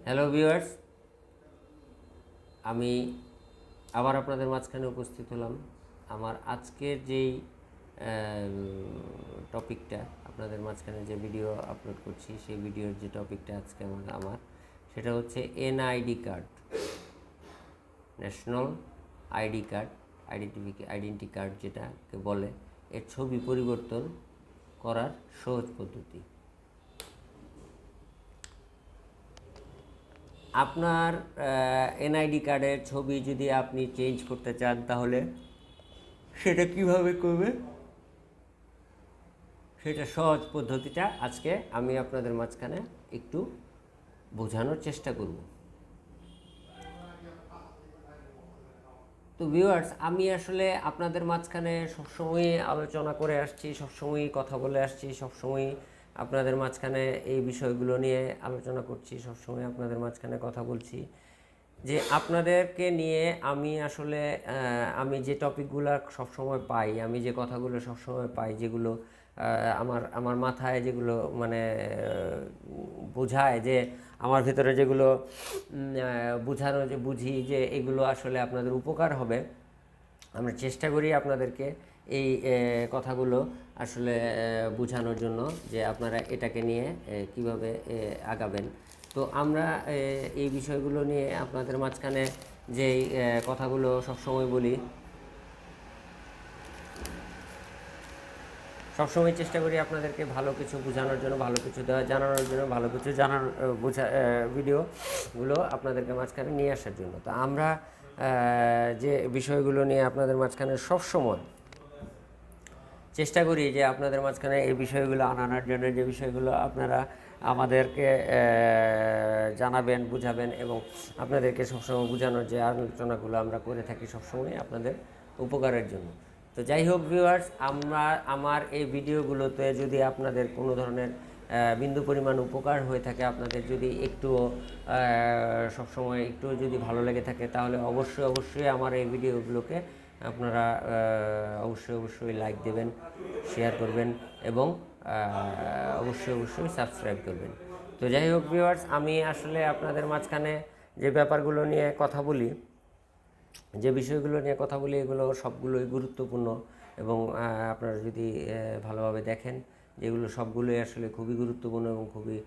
Hello viewers, আমি আবার আপনাদের মাঝখানে উপস্থিত হলাম। আমার আজকের যেই টপিকটা, আপনাদের মাঝখানে যে ভিডিও আপলোড করছি সেই ভিডিওর যে টপিকটা আজকে আমার সেটা হচ্ছে NID card, national ID card, identity card যেটাকে বলে, এর ছবি পরিবর্তন করার সহজ পদ্ধতি। আপনার এনআইডি কার্ডের ছবি যদি আপনি চেঞ্জ করতে চান তাহলে সেটা কিভাবে করবে, সেটা সহজ পদ্ধতিটা আজকে আমি আপনাদের মাঝখানে একটু বোঝানোর চেষ্টা করব। তো ভিউয়ার্স, আমি আসলে আপনাদের মাঝখানে সবসময়ই আলোচনা করে আসছি, সবসময়ই কথা বলে আসছি, সবসময়ই আপনাদের মাঝখানে এই বিষয়গুলো নিয়ে আলোচনা করছি, সবসময় আপনাদের মাঝখানে কথা বলছি যে আপনাদেরকে নিয়ে আমি আসলে আমি যে টপিকগুলো সবসময় পাই, আমি যে কথাগুলো সবসময় পাই, যেগুলো আমার আমার মাথায় যেগুলো মানে বোঝায়, যে আমার ভিতরে যেগুলো বোঝানো, যে বুঝি যে এগুলো আসলে আপনাদের উপকার হবে, আমরা চেষ্টা করি আপনাদেরকে এই কথাগুলো আসলে বোঝানোর জন্য, যে আপনারা এটাকে নিয়ে কিভাবে আগাবেন। তো আমরা এই বিষয়গুলো নিয়ে আপনাদের মাঝখানে যেই কথাগুলো সবসময় বলি, সবসময় চেষ্টা করি আপনাদেরকে ভালো কিছু বোঝানোর জন্য, ভালো কিছু জানানোর জন্য, ভালো কিছু বোঝা ভিডিওগুলো আপনাদেরকে মাঝখানে নিয়ে আসার জন্য। তো আমরা যে বিষয়গুলো নিয়ে আপনাদের মাঝখানে সবসময় চেষ্টা করি যে আপনাদের মাঝখানে এই বিষয়গুলো আনানোর জন্য, যে বিষয়গুলো আপনারা আমাদেরকে জানাবেন, বুঝাবেন, এবং আপনাদেরকে সবসময় বোঝানোর যে আলোচনাগুলো আমরা করে থাকি সবসময় আপনাদের উপকারের জন্য। তো যাই হোক ভিউয়ার্স, আমার এই ভিডিওগুলোতে যদি আপনাদের কোনো ধরনের বিন্দু পরিমাণ উপকার হয়ে থাকে, আপনাদের যদি একটুও সবসময় একটু যদি ভালো লেগে থাকে, তাহলে অবশ্যই আমার এই ভিডিওগুলোকে আপনারা অবশ্যই লাইক দেবেন, শেয়ার করবেন, এবং অবশ্যই সাবস্ক্রাইব করবেন। তো যাই হোক ভিউয়ার্স, আমি আসলে আপনাদের মাঝখানে যে ব্যাপারগুলো নিয়ে কথা বলি, যে বিষয়গুলো নিয়ে কথা বলি, এগুলো সবগুলোই গুরুত্বপূর্ণ, এবং আপনারা যদি ভালোভাবে দেখেন, যেগুলো সবগুলোই আসলে খুবই গুরুত্বপূর্ণ এবং খুবই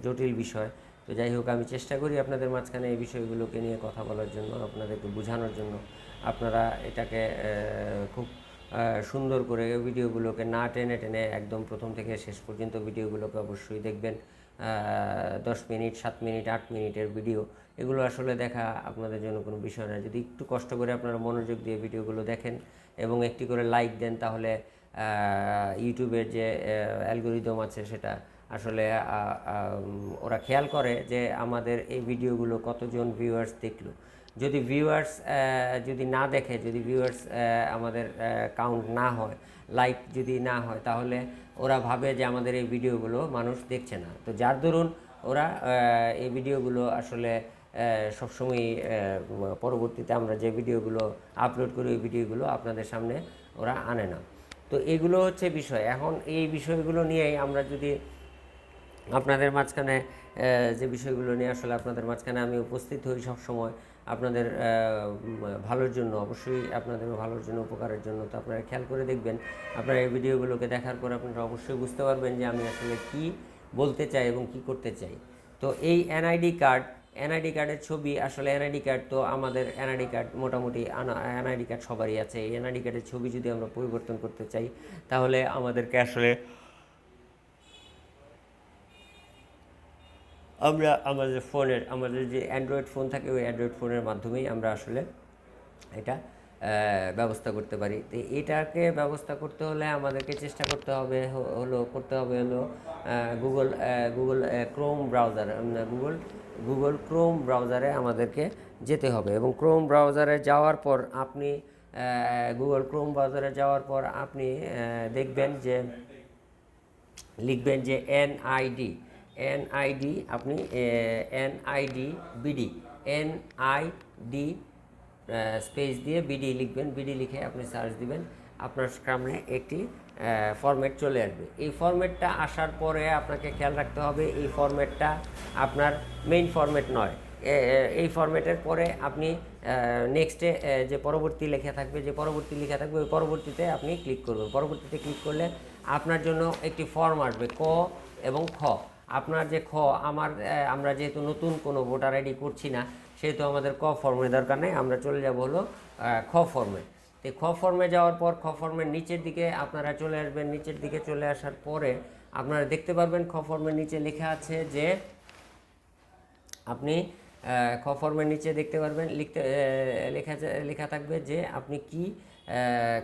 জটিল বিষয়। তো যাই হোক, আমি চেষ্টা করি আপনাদের মাঝখানে এই বিষয়গুলোকে নিয়ে কথা বলার জন্য, আপনাদেরকে বোঝানোর জন্য। আপনারা এটাকে খুব সুন্দর করে ভিডিওগুলোকে না টেনে টেনে একদম প্রথম থেকে শেষ পর্যন্ত ভিডিওগুলোকে অবশ্যই দেখবেন। 10 মিনিট, 7 মিনিট, 8 মিনিটের ভিডিও, এগুলো আসলে দেখা আপনাদের জন্য কোনো বিষয় না। যদি একটু কষ্ট করে আপনারা মনোযোগ দিয়ে ভিডিওগুলো দেখেন এবং একটি করে লাইক দেন, তাহলে ইউটিউবের যে অ্যালগোরিদম আছে সেটা আসলে ওরা খেয়াল করে যে আমাদের এই ভিডিওগুলো কতজন ভিউয়ার্স দেখলো। যদি ভিউয়ার্স যদি না দেখে, যদি ভিউয়ার্স আমাদের কাউন্ট না হয়, লাইক যদি না হয়, তাহলে ওরা ভাবে যে আমাদের এই ভিডিওগুলো মানুষ দেখছে না। তো যার দরুন ওরা এই ভিডিওগুলো আসলে সবসময় পরবর্তীতে আমরা যে ভিডিওগুলো আপলোড করি, ওই ভিডিওগুলো আপনাদের সামনে ওরা আনে না। তো এগুলো হচ্ছে বিষয়। এখন এই বিষয়গুলো নিয়েই আমরা যদি আপনাদের মাঝখানে যে বিষয়গুলো নিয়ে আসলে আপনাদের মাঝখানে আমি উপস্থিত হই সবসময় আপনাদের ভালোর জন্য, অবশ্যই আপনাদের ভালোর জন্য, উপকারের জন্য। তো আপনারা খেয়াল করে দেখবেন, আপনারা এই ভিডিওগুলোকে দেখার পর আপনারা অবশ্যই বুঝতে পারবেন যে আমি আসলে কি বলতে চাই এবং কি করতে চাই। তো এই এনআইডি কার্ডের ছবি, আসলে এনআইডি কার্ড তো আমাদের এনআইডি কার্ড মোটামুটি এনআইডি কার্ড সবারই আছে। এই এনআইডি কার্ডের ছবি যদি আমরা পরিবর্তন করতে চাই, তাহলে আমাদেরকে আসলে আমাদের যে অ্যান্ড্রয়েড ফোন থাকে, ওই অ্যান্ড্রয়েড ফোনের মাধ্যমেই আমরা আসলে এটা ব্যবস্থা করতে পারি। তো এটাকে ব্যবস্থা করতে হলে আমাদেরকে চেষ্টা করতে হবে হলো Google Google Chrome browser Google Chrome ব্রাউজারে আমাদেরকে যেতে হবে, এবং ক্রোম ব্রাউজারে যাওয়ার পর আপনি দেখবেন যে লিখবেন যে এনআইডি, আপনি এনআইডি বিডি, এনআইডি স্পেস দিয়ে বিডি লিখবেন। বিডি লিখে আপনি সার্চ দিবেন, আপনার সামনে একটি ফরম্যাট চলে আসবে। এই ফরম্যাটটা আসার পরে আপনাকে খেয়াল রাখতে হবে এই ফরম্যাটটা আপনার মেইন ফরম্যাট নয়। এই ফরম্যাটের পরে আপনি নেক্সটে যে পরবর্তী লেখা থাকবে, ওই পরবর্তীতে আপনি ক্লিক করবেন। পরবর্তীতে ক্লিক করলে আপনার জন্য একটি ফর্ম আসবে ক এবং খ। আপনার যে খ, আমরা যেহেতু নতুন কোনো ভোটার আইডি করছি না, সেহেতু আমাদের ক ফর্মের দরকার নেই। আমরা চলে যাব হলো খ ফর্মে। তো খ ফর্মে যাওয়ার পর খ ফর্মের নিচের দিকে আপনারা চলে আসবেন। নিচের দিকে চলে আসার পরে আপনারা দেখতে পারবেন খ ফর্মের নিচে লেখা আছে যে আপনি খ ফর্মের নিচে দেখতে পারবেন লেখা থাকবে যে আপনি কি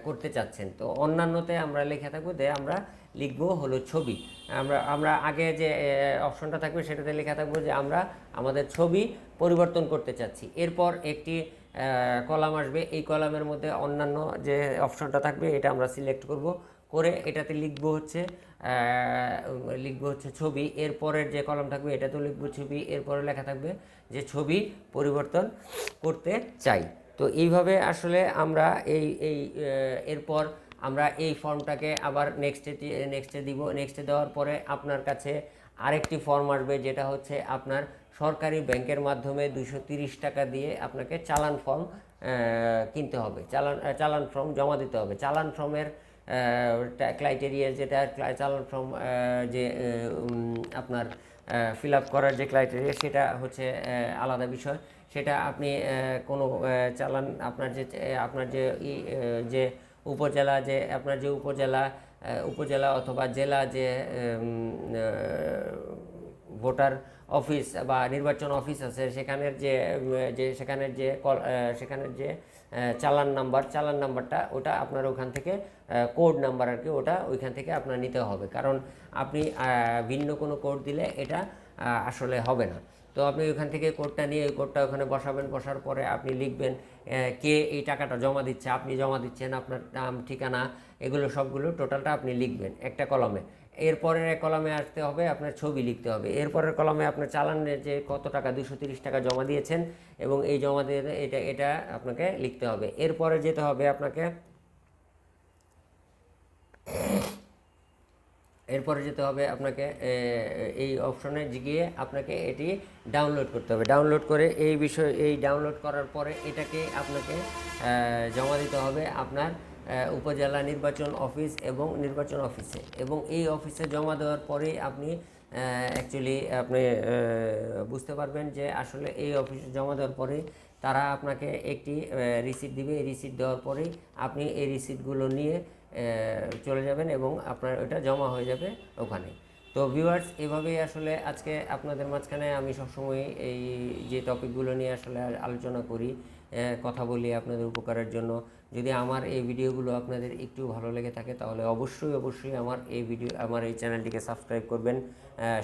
করতে চাচ্ছেন। তো অন্যান্যতে আমরা লেখা থাকবে যে আমরা লিখব হলো ছবি। আমরা আগে যে অপশনটা থাকবে সেটাতে লেখা থাকবে যে আমরা আমাদের ছবি পরিবর্তন করতে চাচ্ছি। এরপর একটি কলাম আসবে। এই কলামের মধ্যে অন্যান্য যে অপশনটা থাকবে এটা আমরা সিলেক্ট করব, করে এটাতে লিখব হচ্ছে ছবি। এরপরের যে কলাম থাকবে এটাতেও লিখব ছবি। এরপরে লেখা থাকবে যে ছবি পরিবর্তন করতে চাই। তো এইভাবে আসলে আমরা এরপর আমরা এই ফর্মটাকে আবার নেক্সটে দিব। নেক্সটে দেওয়ার পরে আপনার কাছে আরেকটি ফর্ম আসবে, যেটা হচ্ছে আপনার সরকারি ব্যাংকের মাধ্যমে 230 টাকা দিয়ে আপনাকে চালান ফর্ম কিনতে হবে, চালান ফর্ম জমা দিতে হবে। চালান ফর্মের ক্রাইটেরিয়া যেটা, চালান ফর্ম যে আপনার ফিল আপ করার যে ক্রাইটেরিয়া সেটা হচ্ছে আলাদা বিষয়। সেটা আপনি কোনো চালান আপনার যে উপজেলা, উপজেলা অথবা জেলা যে ভোটার অফিস বা নির্বাচন অফিস আছে, সেখানের যে চালান নাম্বারটা ওটা আপনার ওখান থেকে কোড নাম্বার আর কি, ওটা ওইখান থেকে আপনার নিতে হবে। কারণ আপনি ভিন্ন কোনো কোড দিলে এটা আসলে হবে না। তো আপনি ওইখান থেকে কোডটা নিয়ে ওই কোডটা ওখানে বসাবেন। বসার পরে আপনি লিখবেন কে এই টাকাটা জমা দিচ্ছে, আপনি জমা দিচ্ছেন, আপনার নাম, ঠিকানা, এগুলো সবগুলো টোটালটা আপনি লিখবেন একটা কলমে। এরপরের কলমে আসতে হবে আপনার ছবি লিখতে হবে। এরপরের কলমে আপনার চালানের যে কত টাকা 230 টাকা জমা দিয়েছেন এবং এই জমা দিয়ে এটা আপনাকে লিখতে হবে। এরপরে যেতে হবে আপনাকে এই অপশনে গিয়ে আপনাকে এটি ডাউনলোড করতে হবে। ডাউনলোড করে ডাউনলোড করার পরে এটাকে আপনাকে জমা দিতে হবে আপনার উপজেলা নির্বাচন অফিস এবং নির্বাচন অফিসে। এবং এই অফিসে জমা দেওয়ার পরে আপনি বুঝতে পারবেন যে আসলে এই অফিসে জমা দেওয়ার পরে তারা আপনাকে একটি রিসিট দিবে। এই রিসিট দেওয়ার পরেই আপনি এই রিসিটগুলো নিয়ে চলে যাবেন এবং আপনার ওটা জমা হয়ে যাবে ওখানে। তো ভিউয়ার্স, এভাবেই আসলে আজকে আপনাদের মাঝখানে আমি সবসময় এই যে টপিকগুলো নিয়ে আসলে আলোচনা করি, কথা বলি আপনাদের উপকারের জন্য। যদি আমার এই ভিডিওগুলো আপনাদের একটু ভালো লেগে থাকে তাহলে অবশ্যই আমার এই চ্যানেলটিকে সাবস্ক্রাইব করবেন,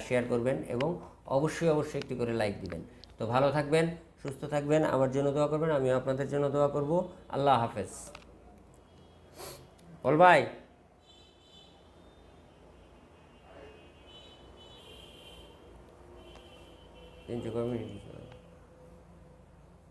শেয়ার করবেন এবং অবশ্যই একটি করে লাইক দিবেন। তো ভালো থাকবেন, সুস্থ থাকবেন, আমার জন্য দোয়া করবেন, আমিও আপনাদের জন্য দোয়া করব। আল্লাহ হাফেজ। বল ভাই, 3 মিনিট।